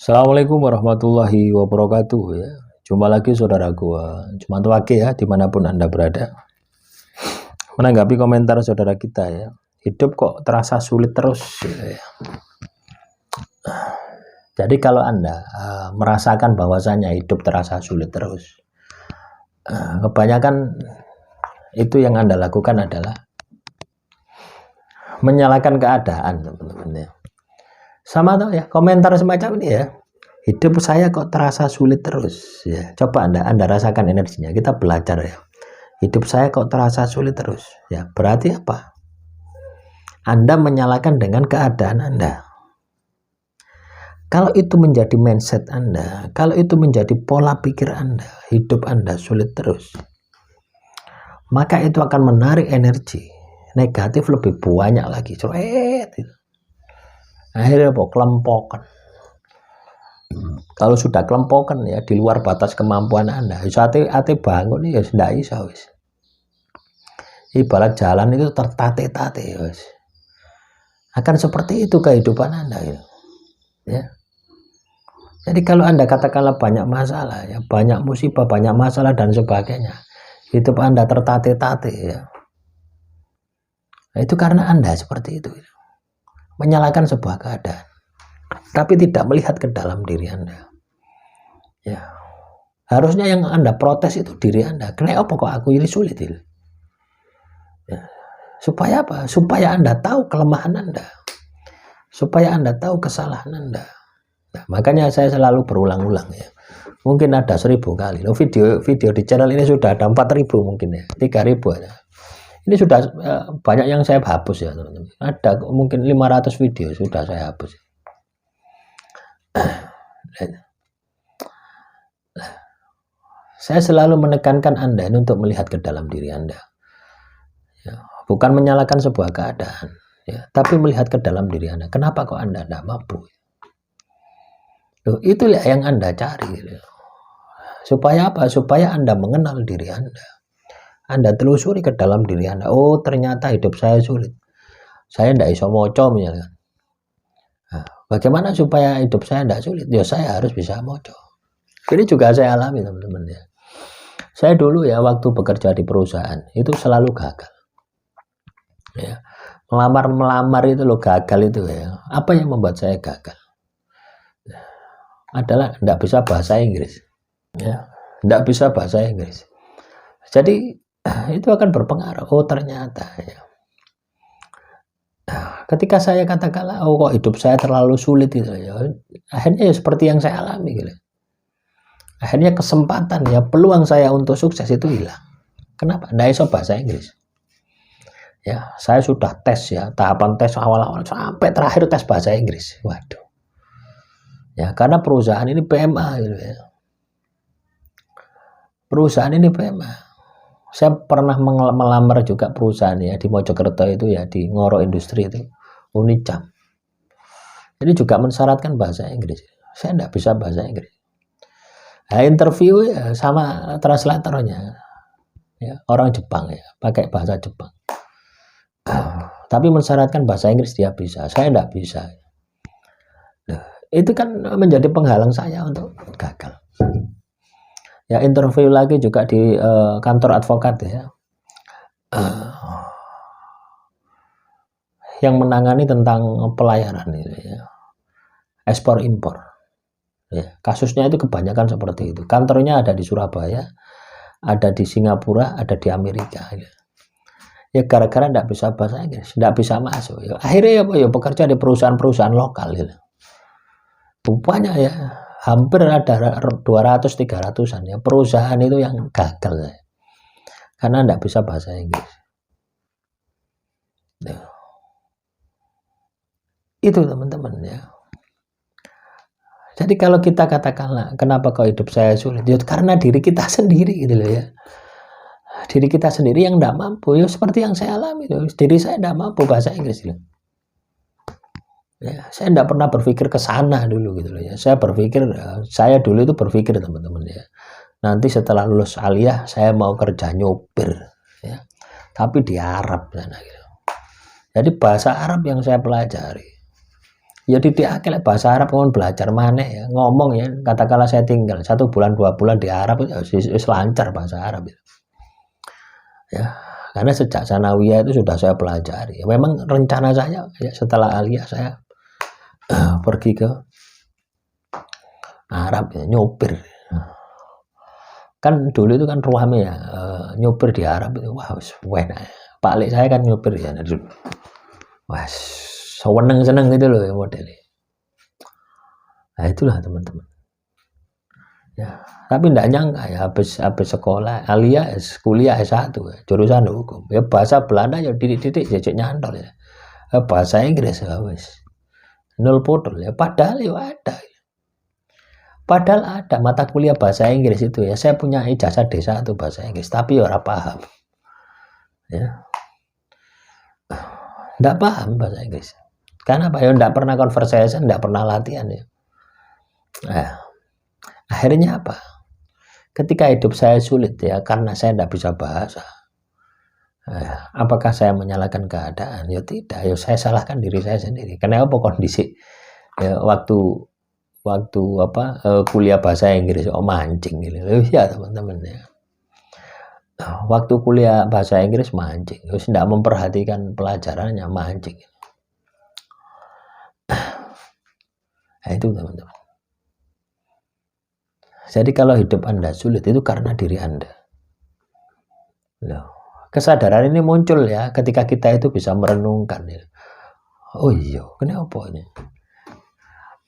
Assalamualaikum warahmatullahi wabarakatuh ya. Jumpa lagi saudaraku, Jumat Wage ya, dimanapun Anda berada. Menanggapi komentar saudara kita ya, hidup kok terasa sulit terus ya. Jadi kalau Anda merasakan bahwasanya hidup terasa sulit terus, kebanyakan itu yang Anda lakukan adalah menyalahkan keadaan, teman-teman ya. Sama tuh ya, komentar semacam ini ya. Hidup saya kok terasa sulit terus ya. Coba Anda rasakan energinya. Kita belajar ya. Hidup saya kok terasa sulit terus ya. Berarti apa? Anda menyalahkan dengan keadaan Anda. Kalau itu menjadi mindset Anda, kalau itu menjadi pola pikir Anda, hidup Anda sulit terus, maka itu akan menarik energi negatif lebih banyak lagi. Akhirnya kelempokan. Kalau sudah kelempokan ya di luar batas kemampuan Anda, ate bangun ya tidak bisa wis. Ibarat jalan itu tertate-tate wis. Akan seperti itu kehidupan Anda ya. Jadi kalau Anda katakanlah banyak masalah ya, banyak musibah, banyak masalah dan sebagainya, hidup Anda tertate-tate ya. Nah, itu karena Anda seperti itu. Menyalahkan sebuah keadaan, tapi tidak melihat ke dalam diri Anda. Ya, harusnya yang Anda protes itu diri Anda. Kenapa kok aku ini sulit ini? Ya. Supaya apa? Supaya Anda tahu kelemahan Anda, supaya Anda tahu kesalahan Anda. Nah, makanya saya selalu berulang-ulang ya. Mungkin ada 1000 kali. Video di channel ini sudah ada 4000 mungkin ya, 3000 aja. Ini sudah banyak yang saya hapus ya teman-teman. Ada mungkin 500 video sudah saya hapus. Saya selalu menekankan Anda ini untuk melihat ke dalam diri Anda. Ya, bukan menyalahkan sebuah keadaan, ya, tapi melihat ke dalam diri Anda. Kenapa kok Anda tidak mampu? Loh, itulah yang Anda cari. Gitu. Supaya apa? Supaya Anda mengenal diri Anda. Anda telusuri ke dalam diri Anda. Oh, ternyata hidup saya sulit. Saya tidak bisa moco misalkan. Nah, bagaimana supaya hidup saya tidak sulit? Ya saya harus bisa moco. Ini juga saya alami teman-teman ya. Saya dulu ya waktu bekerja di perusahaan itu selalu gagal. Ya, melamar itu loh gagal itu ya. Apa yang membuat saya gagal? Adalah tidak bisa bahasa Inggris. Ya, tidak bisa bahasa Inggris. Jadi itu akan berpengaruh. Oh ternyata ya. Ketika saya katakanlah, oh kok hidup saya terlalu sulit gitu ya. Akhirnya ya seperti yang saya alami gitu. Akhirnya kesempatan ya, peluang saya untuk sukses itu hilang. Kenapa? Nggak bisa bahasa Inggris. Ya, saya sudah tes ya, tahapan tes awal-awal sampai terakhir tes bahasa Inggris. Waduh. Ya, karena perusahaan ini PMA gitu ya. Perusahaan ini PMA. Saya pernah melamar juga perusahaan ya di Mojokerto itu ya, di Ngoro Industri itu, Unicam. Ini juga mensyaratkan bahasa Inggris. Saya tidak bisa bahasa Inggris. Nah, interview ya sama translatornya, ya, orang Jepang ya, pakai bahasa Jepang. Tapi mensyaratkan bahasa Inggris dia bisa, saya tidak bisa. Nah, itu kan menjadi penghalang saya untuk gagal. Ya interview lagi juga di kantor advokat ya, yang menangani tentang pelayaran itu ya, ekspor impor. Ya, kasusnya itu kebanyakan seperti itu. Kantornya ada di Surabaya, ada di Singapura, ada di Amerika. Ya gara-gara tidak bisa bahasa Inggris, tidak bisa masuk. Ya, akhirnya ya bekerja di perusahaan-perusahaan lokal. Ya. Rupanya ya hampir ada 200-300an ya perusahaan itu yang gagal ya. Karena tidak bisa bahasa Inggris. Ya. Itu teman-teman ya. Jadi kalau kita katakanlah kenapa kok hidup saya sulit, ya karena diri kita sendiri gitu loh ya. Diri kita sendiri yang tidak mampu, ya seperti yang saya alami, diri saya tidak mampu bahasa Inggris loh. Ya, saya tidak pernah berpikir ke sana dulu gitu loh ya. Saya dulu itu berpikir teman-teman ya. Nanti setelah lulus aliyah saya mau kerja nyopir ya. Tapi di Arab sana gitu. Jadi bahasa Arab yang saya pelajari Ya didikake lek bahasa Arab kon belajar maneh ya, ngomong ya, katakanlah saya tinggal 1 bulan 2 bulan di Arab ya wis lancar bahasa Arab itu. Ya, karena sejak sanawiyah itu sudah saya pelajari. Memang rencana saya ya setelah aliyah saya pergi ke Arab ya, nyopir. Kan dulu itu kan ruame ya, nyopir di Arab itu wah wis enak. Pak Lek saya kan nyopir ya dulu. Wah, seneng gitu loh ya modelnya. Nah itulah teman-teman. Ya, tapi enggak nyangka ya habis sekolah aliyah kuliah S1 ya, jurusan hukum. Ya bahasa Belanda ya didik-didik jejak nyantol ya. Bahasa Inggris ya wis. Nol potol ya padahal ya ada. Padahal ada mata kuliah bahasa Inggris itu ya. Saya punya ijazah D1 bahasa Inggris tapi ya ora paham. Ya. Enggak paham bahasa Inggris. Karena apa ya enggak pernah conversation, enggak pernah latihan ya. Nah, akhirnya apa? Ketika hidup saya sulit ya karena saya tidak bisa bahasa. Apakah saya menyalahkan keadaan? Ya tidak, ya saya salahkan diri saya sendiri. Kenapa kondisi ya, waktu kuliah bahasa Inggris mancing gitu. Ya teman-teman ya. Waktu kuliah bahasa Inggris mancing, terus tidak memperhatikan pelajarannya mancing. Nah, itu teman-teman. Jadi kalau hidup Anda sulit itu karena diri Anda. Loh, kesadaran ini muncul ya ketika kita itu bisa merenungkan ya. Oh iya, kenapa ini?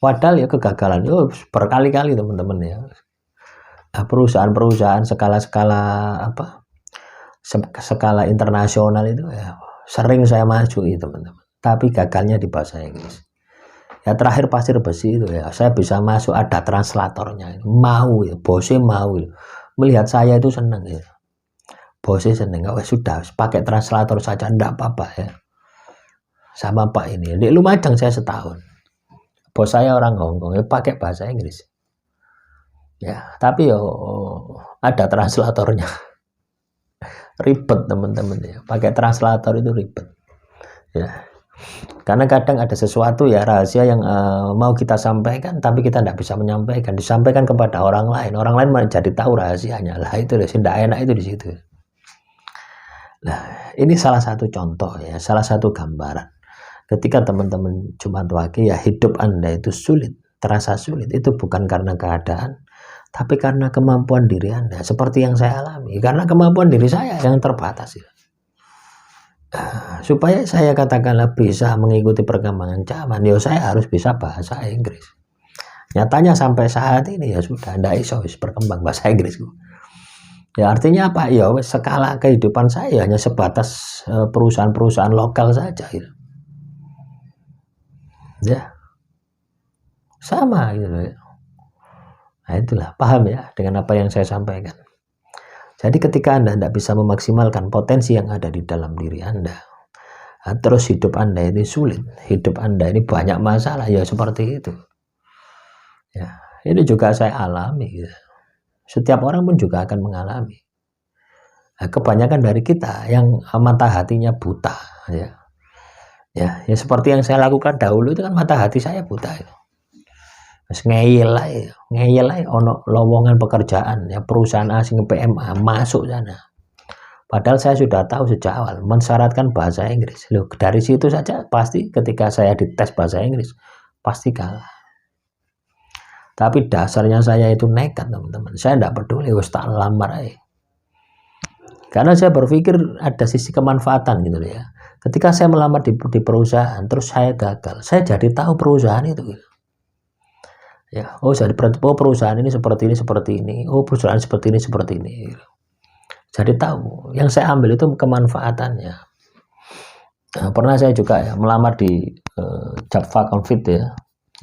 Padahal ya kegagalan itu berkali-kali teman-teman ya. Perusahaan-perusahaan skala internasional itu ya sering saya maju ya teman-teman. Tapi gagalnya di bahasa Inggris. Ya terakhir pasir besi itu ya saya bisa masuk ada translatornya mau ya bosnya mau ya. Melihat saya itu senang ya bosnya senang sudah pakai translator saja enggak apa-apa ya sama Pak ini di Lumajang saya setahun bos saya orang Hongkong ya pakai bahasa Inggris ya tapi ada translatornya ribet teman-teman ya pakai translator itu ribet ya. Karena kadang ada sesuatu ya rahasia yang mau kita sampaikan tapi kita tidak bisa menyampaikan, disampaikan kepada orang lain menjadi tahu rahasianya lah itu tidak enak itu di situ. Nah ini salah satu contoh ya, salah satu gambaran ketika teman-teman Jumat Wage ya hidup Anda itu sulit, terasa sulit itu bukan karena keadaan tapi karena kemampuan diri Anda seperti yang saya alami karena kemampuan diri saya yang terbatas ya. Supaya saya katakanlah bisa mengikuti perkembangan zaman, ya saya harus bisa bahasa Inggris. Nyatanya sampai saat ini ya sudah tidak iso berkembang bahasa Inggris. Ya artinya apa? Ya skala kehidupan saya hanya sebatas perusahaan-perusahaan lokal saja. Gitu. Ya sama gitu. Nah itulah paham ya dengan apa yang saya sampaikan. Jadi ketika Anda tidak bisa memaksimalkan potensi yang ada di dalam diri Anda, terus hidup Anda ini sulit, hidup Anda ini banyak masalah, ya seperti itu. Ya, ini juga saya alami. Ya. Setiap orang pun juga akan mengalami. Nah, kebanyakan dari kita yang mata hatinya buta, ya seperti yang saya lakukan dahulu itu kan mata hati saya buta. Ya. ngeyel aja ono lowongan pekerjaan ya perusahaan asing PMA masuk sana padahal saya sudah tahu sejak awal mensyaratkan bahasa Inggris. Loh, dari situ saja pasti ketika saya dites bahasa Inggris pasti kalah tapi dasarnya saya itu nekat teman-teman saya tidak peduli harus tak lamar aja karena saya berpikir ada sisi kemanfaatan gitu ya ketika saya melamar di perusahaan terus saya gagal saya jadi tahu perusahaan itu gitu. Ya, jadi perusahaan ini seperti ini, perusahaan seperti ini. Jadi tahu, yang saya ambil itu kemanfaatannya. Nah, pernah saya juga ya melamar di Java Confit ya,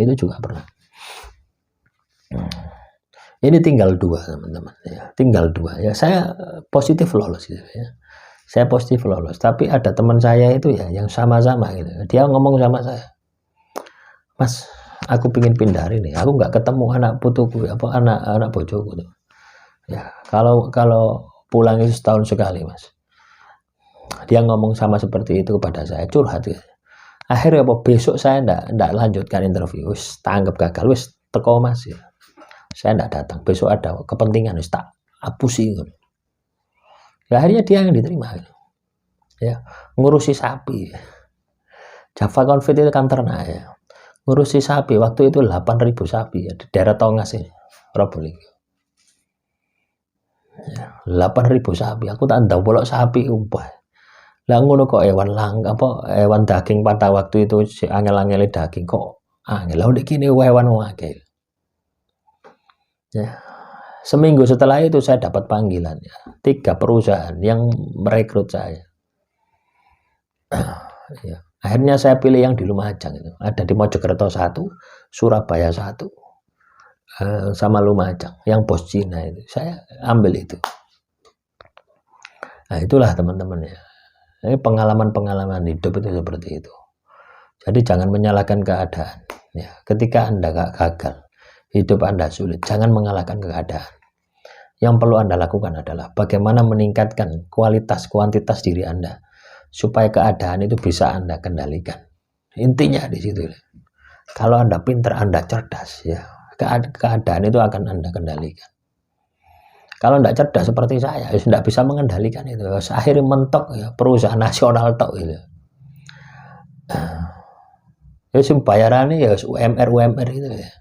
itu juga pernah. Ini tinggal 2 teman-teman ya, tinggal 2 ya. Saya positif lolos gitu ya. Saya positif lolos, tapi ada teman saya itu ya yang sama-sama gitu. Dia ngomong sama saya, Mas. Aku pingin pindah hari ini. Aku nggak ketemu anak putuku, anak bojoku tuh. Ya, kalau pulang itu setahun sekali, Mas. Dia ngomong sama seperti itu kepada saya, curhat ya. Akhirnya apa besok saya ndak lanjutkan interview, wis tanggap gagal, wis teko Mas ya. Saya ndak datang, besok ada kepentingan wis tak hapusi gitu. Ya akhirnya dia yang diterima gitu. Ya, ngurusi sapi. Java Confit itu kan ternak ya. Ngurusi sapi waktu itu 8.000 sapi ya di daerah Tongas ini, Probolinggo. Ya, 8.000 sapi, aku tak ndang bolok sapi umpah. Lah ngono kok hewan daging pada waktu itu si angel-angel daging kok angel. Lah ndek kene hewan akeh. Ya. Seminggu setelah itu saya dapat panggilan ya. 3 perusahaan yang merekrut saya. Ya. Akhirnya saya pilih yang di Lumajang itu. Ada di Mojokerto 1, Surabaya 1, sama Lumajang. Yang bos Cina itu. Saya ambil itu. Nah itulah teman-teman ya. Ini pengalaman-pengalaman hidup itu seperti itu. Jadi jangan menyalahkan keadaan. Ya, ketika Anda gagal, hidup Anda sulit, jangan mengalahkan keadaan. Yang perlu Anda lakukan adalah bagaimana meningkatkan kualitas kuantitas diri Anda supaya keadaan itu bisa Anda kendalikan. Intinya di situ. Kalau Anda pintar, Anda cerdas, ya keadaan itu akan Anda kendalikan. Kalau tidak cerdas seperti saya, tidak bisa mengendalikan itu. Akhirnya mentok ya, perusahaan nasional tok gitu. Ya bayarannya ya UMR itu ya.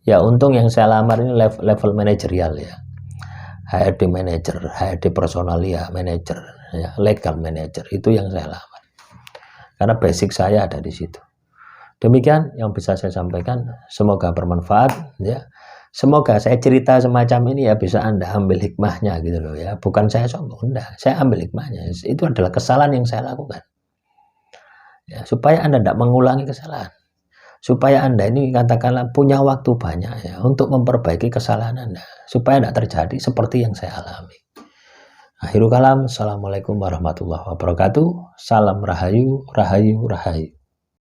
Ya untung yang saya lamar ini level manajerial ya. HRD manager, HRD personalia manager, ya, legal manager itu yang saya lamar. Karena basic saya ada di situ. Demikian yang bisa saya sampaikan. Semoga bermanfaat ya. Semoga saya cerita semacam ini ya bisa Anda ambil hikmahnya gitu loh ya. Bukan saya sombong, enggak. Saya ambil hikmahnya. Itu adalah kesalahan yang saya lakukan. Ya, supaya Anda tidak mengulangi kesalahan. Supaya Anda ini katakanlah punya waktu banyak ya untuk memperbaiki kesalahan Anda. Supaya tidak terjadi seperti yang saya alami. Akhirul kalam. Assalamualaikum warahmatullahi wabarakatuh. Salam rahayu, rahayu, rahayu.